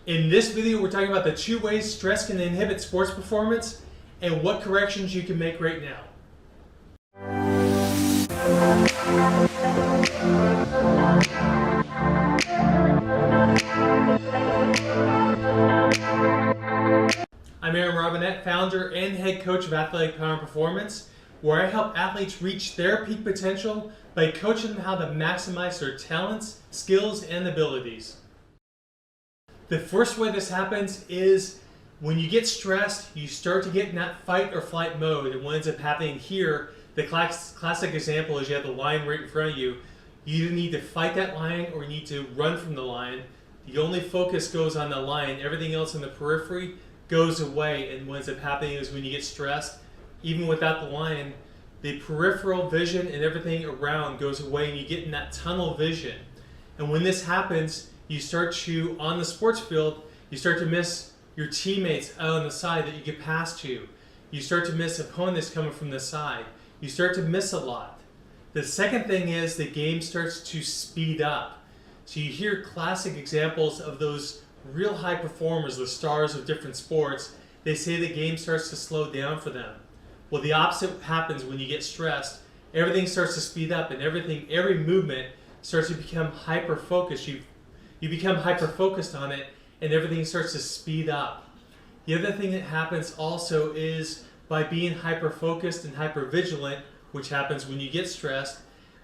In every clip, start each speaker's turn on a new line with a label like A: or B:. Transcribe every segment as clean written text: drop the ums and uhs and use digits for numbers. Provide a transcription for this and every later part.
A: In this video, we're talking about the 2 ways stress can inhibit sports performance and what corrections you can make right now. I'm Aaron Robinette, founder and head coach of Athletic Power and Performance, where I help athletes reach their peak potential by coaching them how to maximize their talents, skills, and abilities. The first way this happens is when you get stressed, you start to get in that fight or flight mode. And what ends up happening here, the classic example is you have the lion right in front of you. You either need to fight that lion or you need to run from the lion. The only focus goes on the lion. Everything else in the periphery goes away. And what ends up happening is when you get stressed, even without the lion, the peripheral vision and everything around goes away and you get in that tunnel vision. And when this happens, you start to, on the sports field, you start to miss your teammates out on the side that you get past to. You start to miss opponents coming from the side. You start to miss a lot. The second thing is the game starts to speed up. So you hear classic examples of those real high performers, the stars of different sports. They say the game starts to slow down for them. Well, the opposite happens when you get stressed. Everything starts to speed up and every movement starts to become hyper-focused. You become hyper-focused on it and everything starts to speed up. The other thing that happens also is by being hyper-focused and hyper-vigilant, which happens when you get stressed,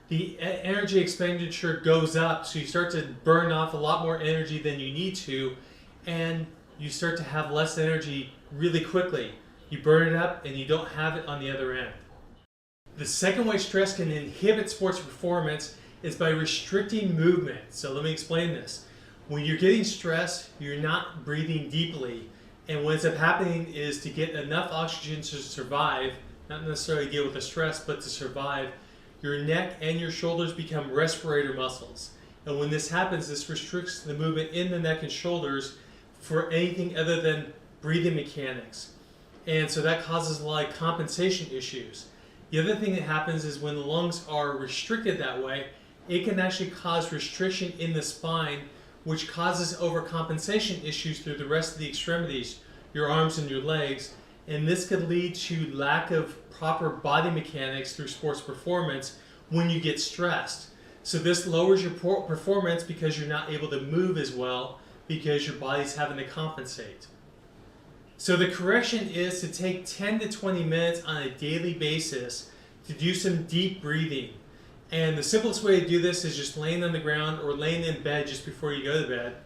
A: the energy expenditure goes up, so you start to burn off a lot more energy than you need to, and you start to have less energy really quickly. You burn it up and you don't have it on the other end. The second way stress can inhibit sports performance is by restricting movement. So let me explain this. When you're getting stressed, you're not breathing deeply, and what ends up happening is to get enough oxygen to survive, not necessarily deal with the stress, but to survive, your neck and your shoulders become respirator muscles. And when this happens, this restricts the movement in the neck and shoulders for anything other than breathing mechanics. And so that causes a lot of compensation issues. The other thing that happens is when the lungs are restricted that way, it can actually cause restriction in the spine, which causes overcompensation issues through the rest of the extremities, your arms and your legs. And this could lead to lack of proper body mechanics through sports performance when you get stressed. So this lowers your performance because you're not able to move as well because your body's having to compensate. So the correction is to take 10 to 20 minutes on a daily basis to do some deep breathing. And the simplest way to do this is just laying on the ground or laying in bed just before you go to bed.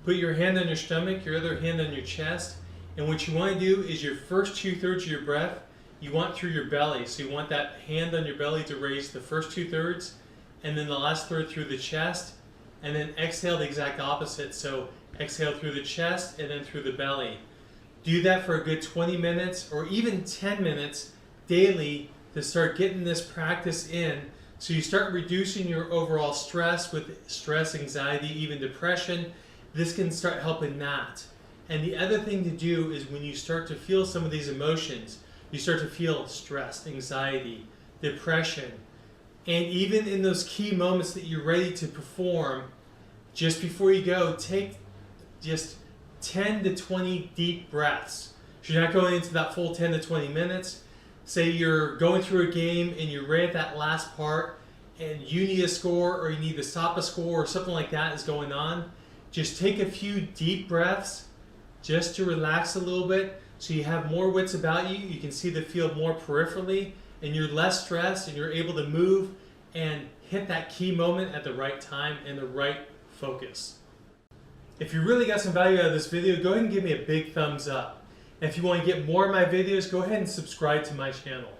A: Put your hand on your stomach, your other hand on your chest, and what you want to do is your first 2/3 of your breath, you want through your belly. So you want that hand on your belly to raise the first 2/3, and then the last third through the chest, and then exhale the exact opposite. So exhale through the chest and then through the belly. Do that for a good 20 minutes or even 10 minutes daily to start getting this practice in. So you start reducing your overall stress with stress, anxiety, even depression. This can start helping that. And the other thing to do is when you start to feel some of these emotions, you start to feel stress, anxiety, depression, and even in those key moments that you're ready to perform, just before you go, take just 10 to 20 deep breaths. So you're not going into that full 10 to 20 minutes. Say you're going through a game and you're right at that last part and you need a score or you need to stop a score or something like that is going on. Just take a few deep breaths just to relax a little bit so you have more wits about you. You can see the field more peripherally and you're less stressed and you're able to move and hit that key moment at the right time and the right focus. If you really got some value out of this video, go ahead and give me a big thumbs up. And if you want to get more of my videos, go ahead and subscribe to my channel.